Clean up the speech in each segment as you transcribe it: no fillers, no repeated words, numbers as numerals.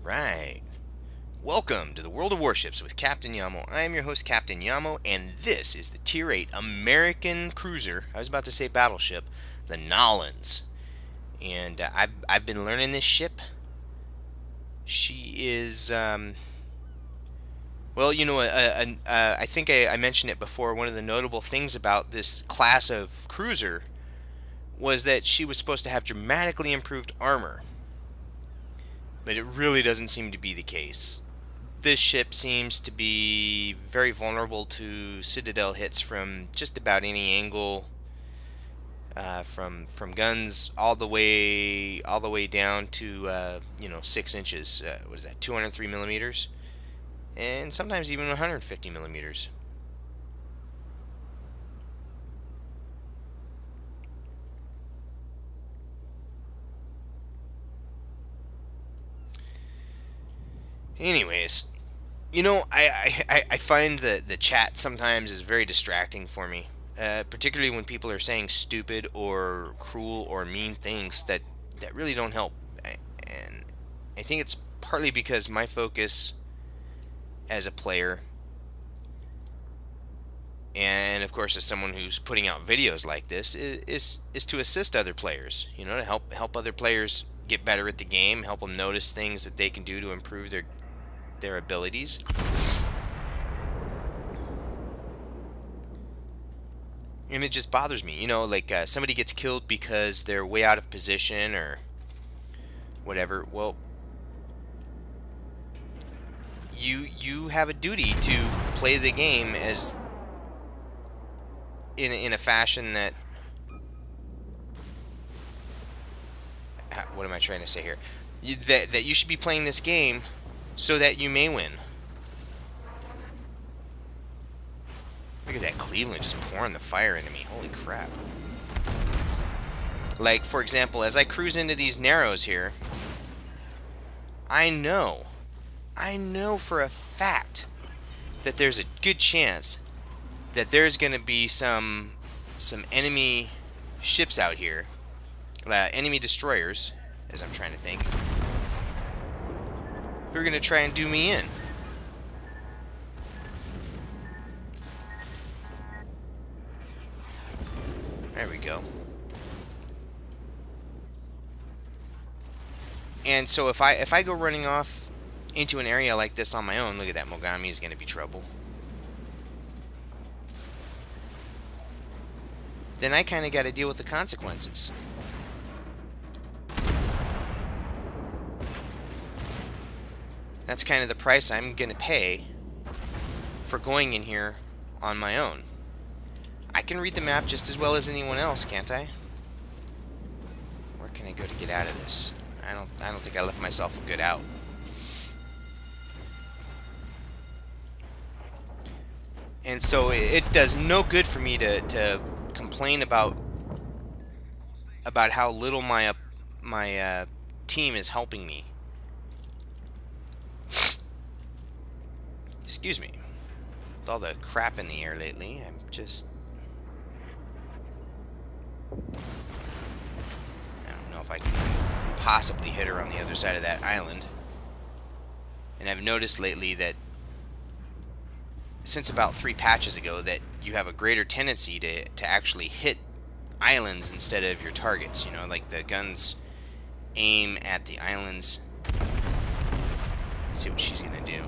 Alright. Welcome to the World of Warships with Captain Yamo. I am your host, Captain Yamo, and this is the Tier 8 American cruiser, I was about to say battleship, the Morleans. And I've been learning this ship. She is, well, I think I mentioned it before. One of the notable things about this class of cruiser was that she was supposed to have dramatically improved armor. But it really doesn't seem to be the case. This ship seems to be very vulnerable to Citadel hits from just about any angle, from guns all the way down to 6 inches. What is that? 203 millimeters, and sometimes even 150 millimeters. Anyways, I find the chat sometimes is very distracting for me, particularly when people are saying stupid or cruel or mean things that really don't help. And I think it's partly because my focus as a player, and of course as someone who's putting out videos like this, is to assist other players. To help other players get better at the game, help them notice things that they can do to improve their abilities. And it just bothers me, like somebody gets killed because they're way out of position or whatever. Well, you have a duty to play the game as in a fashion that, what am I trying to say here? That you should be playing this game so that you may win. Look at that Cleveland just pouring the fire into me. Holy crap. Like, for example, as I cruise into these narrows here, I know for a fact that there's a good chance that there's going to be some enemy ships out here, enemy destroyers, as I'm trying to think, who are going to try and do me in. There we go. And so if I go running off into an area like this on my own, look at that, Mogami is going to be trouble. Then I kind of got to deal with the consequences. That's kind of the price I'm going to pay for going in here on my own. I can read the map just as well as anyone else, can't I? Where can I go to get out of this? I don't think I left myself a good out. And so it does no good for me to complain about how little my team is helping me. Excuse me. With all the crap in the air lately, I'm just... I don't know if I can possibly hit her on the other side of that island. And I've noticed lately that since about 3 patches ago that you have a greater tendency to actually hit islands instead of your targets. Like the guns aim at the islands. Let's see what she's gonna do.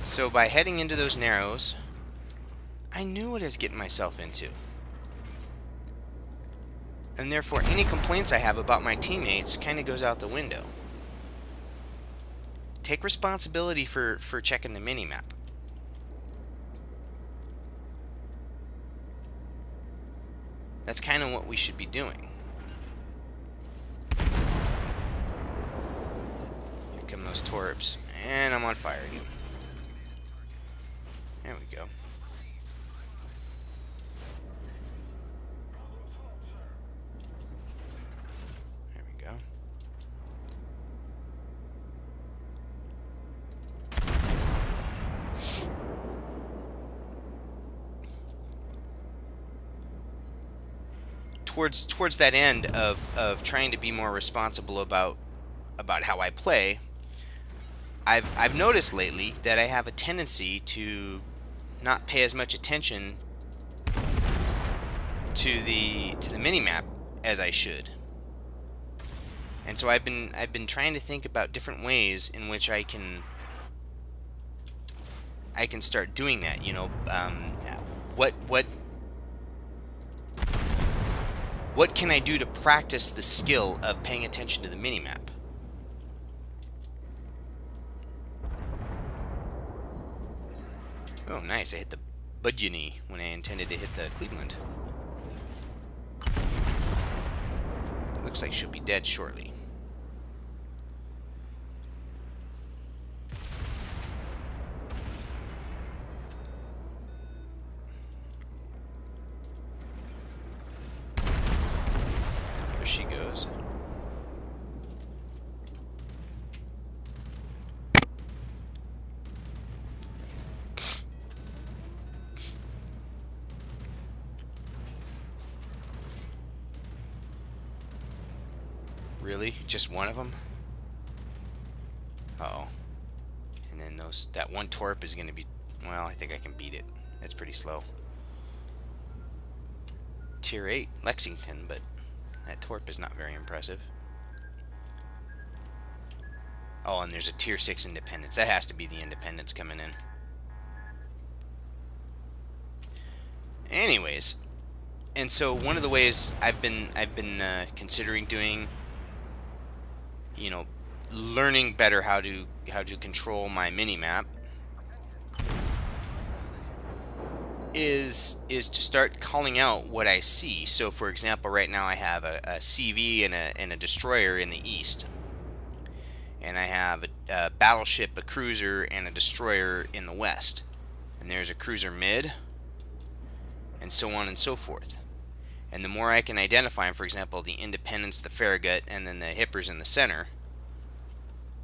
So by heading into those narrows, I knew what I was getting myself into. And therefore, any complaints I have about my teammates kind of goes out the window. Take responsibility for checking the minimap. That's kind of what we should be doing. Here come those torps. And I'm on fire again. There we go. There we go. towards that end of trying to be more responsible about how I play, I've noticed lately that I have a tendency to not pay as much attention to the mini map as I should. And so I've been trying to think about different ways in which I can start doing that. You know, what what can I do to practice the skill of paying attention to the mini map? Oh, nice! I hit the Budgeny when I intended to hit the Cleveland. Looks like she'll be dead shortly. There she goes. Really? Just one of them? Uh-oh. And then that one torp is going to be... Well, I think I can beat it. It's pretty slow. Tier 8 Lexington, but that torp is not very impressive. Oh, and there's a Tier 6 Independence. That has to be the Independence coming in. Anyways, and so one of the ways I've been considering doing, you know, learning better how to control my mini map is to start calling out what I see. So, for example, right now I have a CV and a destroyer in the east, and I have a battleship, a cruiser, and a destroyer in the west, and there's a cruiser mid, and so on and so forth. And the more I can identify them, for example, the Independence, the Farragut, and then the Hippers in the center,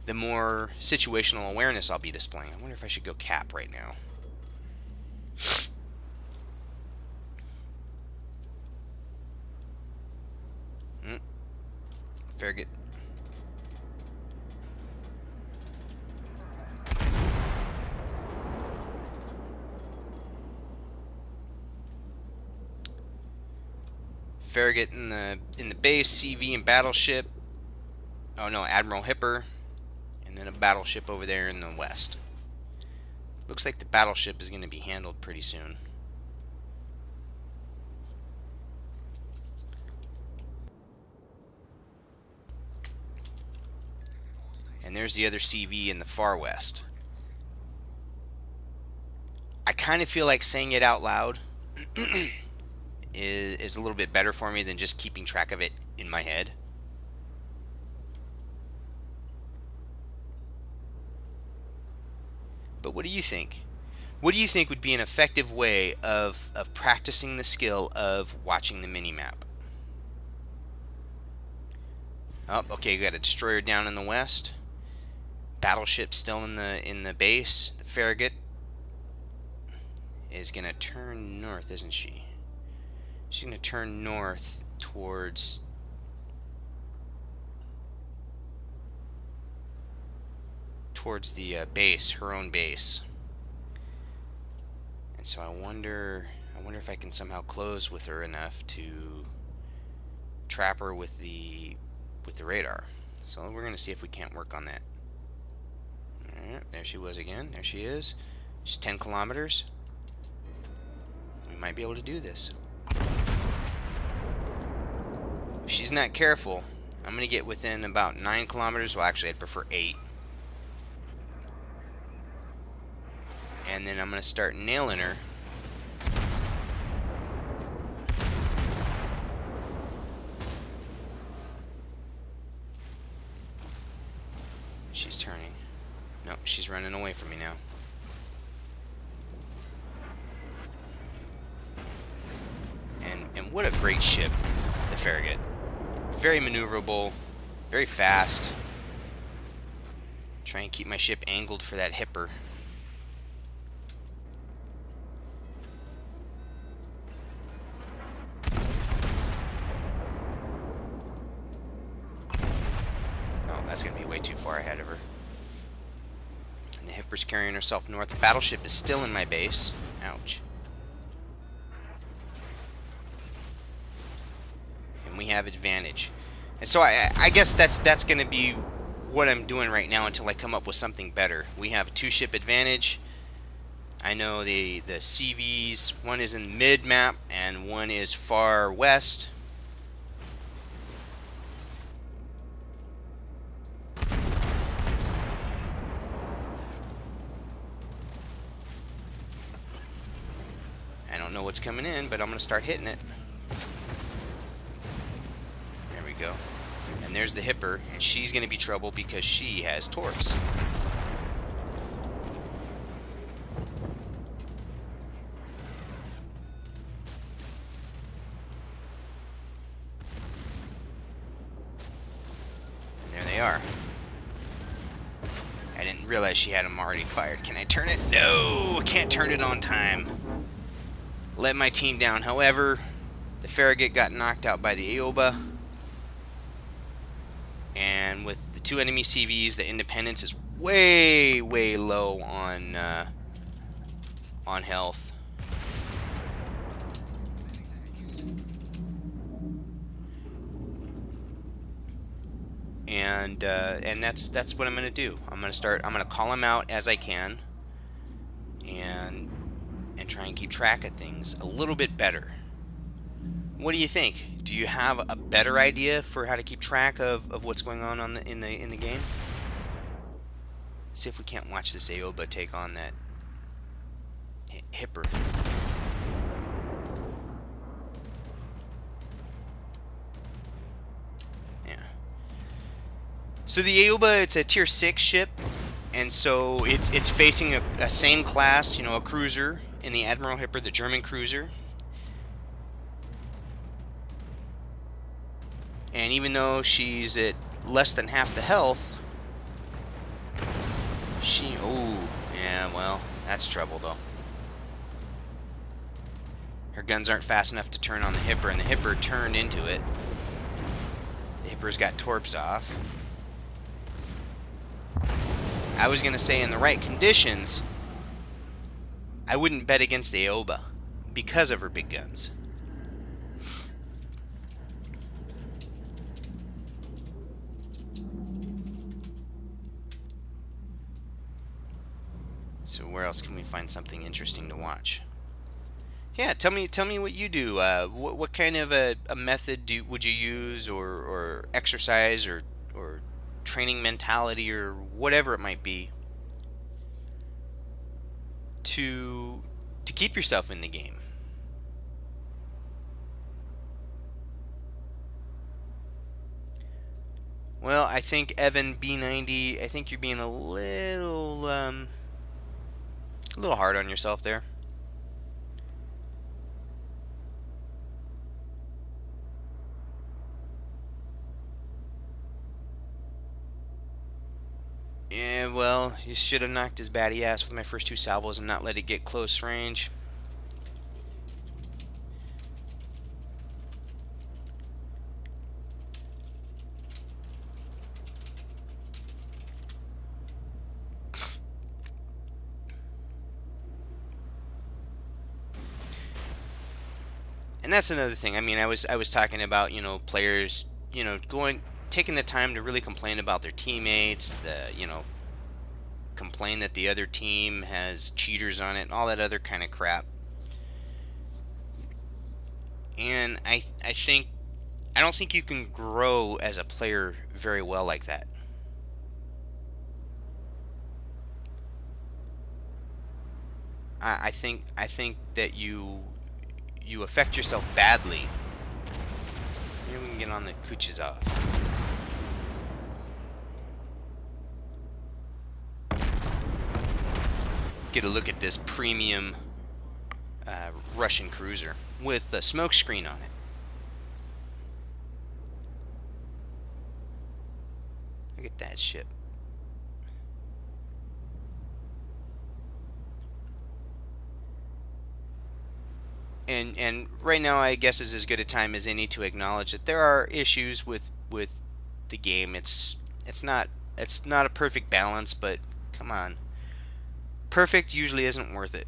the more situational awareness I'll be displaying. I wonder if I should go cap right now. Farragut. Farragut in the base, CV and battleship. Oh no, Admiral Hipper, and then a battleship over there in the west. Looks like the battleship is going to be handled pretty soon. And there's the other CV in the far west. I kind of feel like saying it out loud is a little bit better for me than just keeping track of it in my head. But what do you think? What do you think would be an effective way of practicing the skill of watching the mini-map? Oh, okay, you got a destroyer down in the west. Battleship still in the base. The Farragut is gonna turn north, isn't she? She's gonna turn north towards the base, her own base. And so I wonder if I can somehow close with her enough to trap her with the radar. So we're gonna see if we can't work on that. Alright, there she was again. There she is. She's 10 kilometers. We might be able to do this. If she's not careful, I'm gonna get within about 9 kilometers. Well, actually, I'd prefer 8. And then I'm gonna start nailing her. She's turning. Nope, she's running away from me now. And what a great ship, the Farragut. Very maneuverable, very fast. Try and keep my ship angled for that Hipper. way too far ahead of her. And the Hipper's carrying herself north. The battleship is still in my base. Ouch. And we have advantage. And so I guess that's going to be what I'm doing right now until I come up with something better. We have a 2-ship advantage. I know the CVs, one is in mid-map and one is far west. I don't know what's coming in, but I'm going to start hitting it. There we go. And there's the Hipper, and she's going to be trouble because she has torps. And there they are. I didn't realize she had them already fired. Can I turn it? No! I can't turn it on time. Let my team down. However, the Farragut got knocked out by the Aoba. And with the 2 enemy CVs, the Independence is way, way low on health. And that's what I'm gonna do. I'm gonna call them out as I can, and try and keep track of things a little bit better. What do you think? Do you have a better idea for how to keep track of what's going on in the game? See if we can't watch this Aoba take on that Hipper. Yeah. So the Aoba, it's a tier 6 ship, and so it's facing a same class, a cruiser in the Admiral Hipper, the German cruiser. And even though she's at less than half the health, yeah, well, that's trouble though. Her guns aren't fast enough to turn on the Hipper, and the Hipper turned into it. The Hipper's got torps off. I was gonna say in the right conditions, I wouldn't bet against the Aoba because of her big guns. So where else can we find something interesting to watch? Yeah, tell me what you do. What kind of a method would you use, or exercise, or training mentality, or whatever it might be, to keep yourself in the game? Well, I think Evan B90, I think you're being a little hard on yourself there. Yeah, well, you should have knocked his batty ass with my first 2 salvos and not let it get close range. And that's another thing. I mean, I was talking about, players, taking the time to really complain about their teammates, complain that the other team has cheaters on it, and all that other kind of crap. And I don't think you can grow as a player very well like that. I think that you affect yourself badly. Maybe we can get on the cooches off. Let's get a look at this premium Russian cruiser with a smoke screen on it. Look at that ship. And right now, I guess, is as good a time as any to acknowledge that there are issues with the game. It's not It's not a perfect balance, but come on. Perfect usually isn't worth it.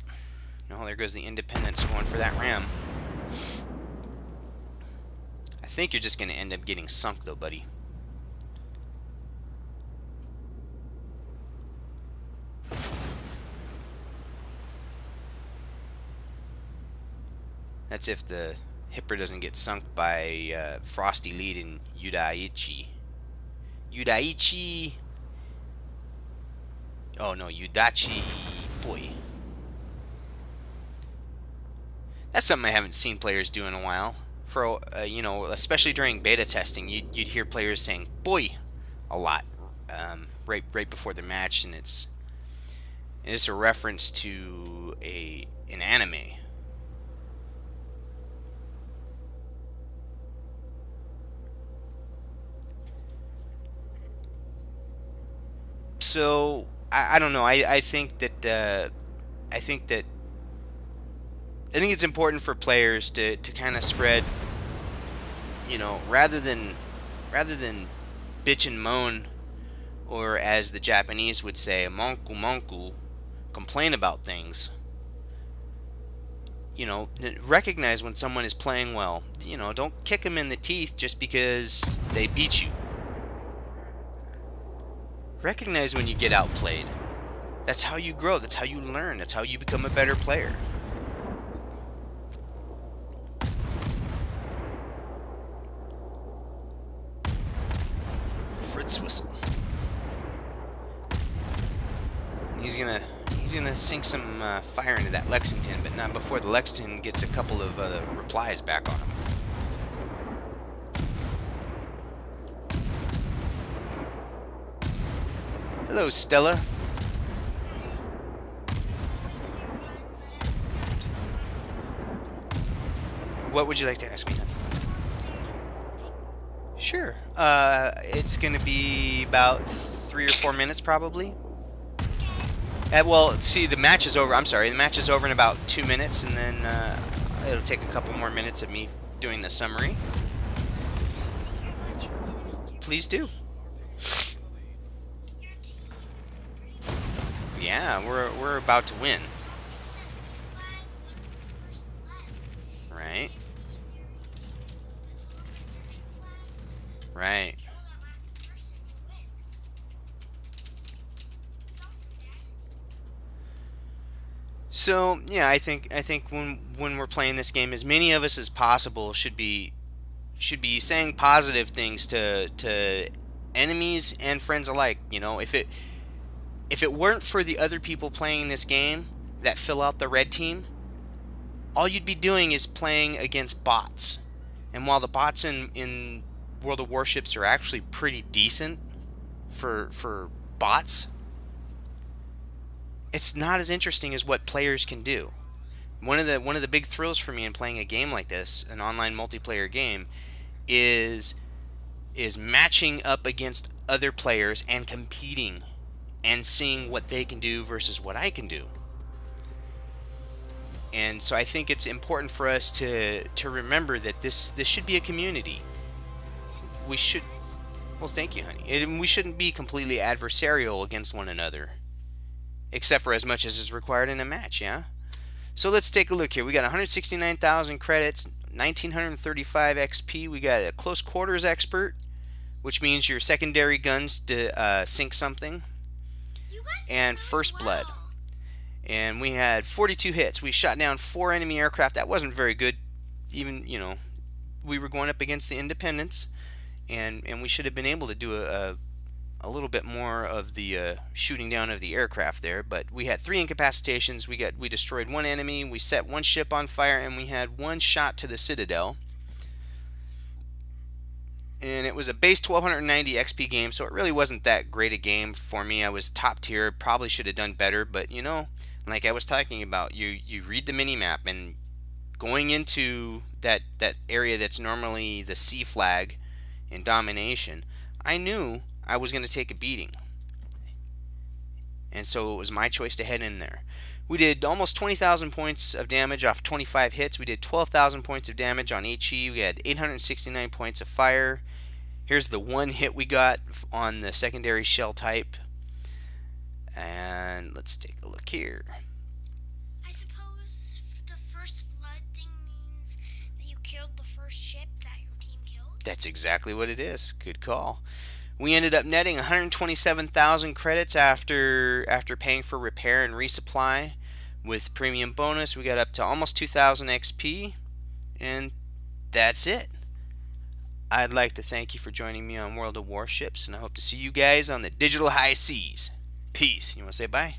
Oh, there goes the independents going for that ram. I think you're just going to end up getting sunk, though, buddy. That's if the Hipper doesn't get sunk by Frosty Lead and Yudaichi. Yudaichi. Oh no, Yudachi. Boy. That's something I haven't seen players do in a while. For especially during beta testing, you'd hear players saying "boy" a lot, right before the match, and it's a reference to an anime. So I don't know. I think that I think it's important for players to kind of spread, rather than bitch and moan, or as the Japanese would say, monku monku, complain about things. Recognize when someone is playing well. Don't kick them in the teeth just because they beat you. Recognize when you get outplayed. That's how you grow. That's how you learn. That's how you become a better player. Fritz whistle. And he's gonna sink some fire into that Lexington, but not before the Lexington gets a couple of replies back on him. Hello, Stella. What would you like to ask me? Sure. It's gonna be about 3 or 4 minutes, probably. Well, see, the match is over. I'm sorry, the match is over in about 2 minutes, and then it'll take a couple more minutes of me doing the summary. Please do. Yeah, we're about to win. Right. Right. So yeah, I think when we're playing this game, as many of us as possible should be saying positive things to enemies and friends alike. If it weren't for the other people playing this game that fill out the red team, all you'd be doing is playing against bots. And while the bots in World of Warships are actually pretty decent for bots, it's not as interesting as what players can do. One of the big thrills for me in playing a game like this, an online multiplayer game, is matching up against other players and competing and seeing what they can do versus what I can do. And so I think it's important for us to remember that this should be a community. We should, well, thank you, honey. We shouldn't be completely adversarial against one another, except for as much as is required in a match, yeah? So let's take a look here. We got 169,000 credits, 1,935 XP. We got a close quarters expert, which means your secondary guns to sink something, and first blood. And we had 42 hits. We shot down 4 enemy aircraft. That wasn't very good. Even, we were going up against the independents, and we should have been able to do a little bit more of the shooting down of the aircraft there. But we had 3 incapacitations. We destroyed 1 enemy. We set 1 ship on fire, and we had 1 shot to the Citadel. And it was a base 1290 XP game, so it really wasn't that great a game for me. I was top tier, probably should have done better, but like I was talking about, you read the mini-map, and going into that area that's normally the C flag in domination, I knew I was going to take a beating. And so it was my choice to head in there. We did almost 20,000 points of damage off 25 hits. We did 12,000 points of damage on HE. We had 869 points of fire. Here's the one hit we got on the secondary shell type. And let's take a look here. I suppose the first blood thing means that you killed the first ship that your team killed? That's exactly what it is. Good call. We ended up netting 127,000 credits after paying for repair and resupply. With premium bonus, we got up to almost 2,000 XP, and that's it. I'd like to thank you for joining me on World of Warships, and I hope to see you guys on the digital high seas. Peace. You want to say bye?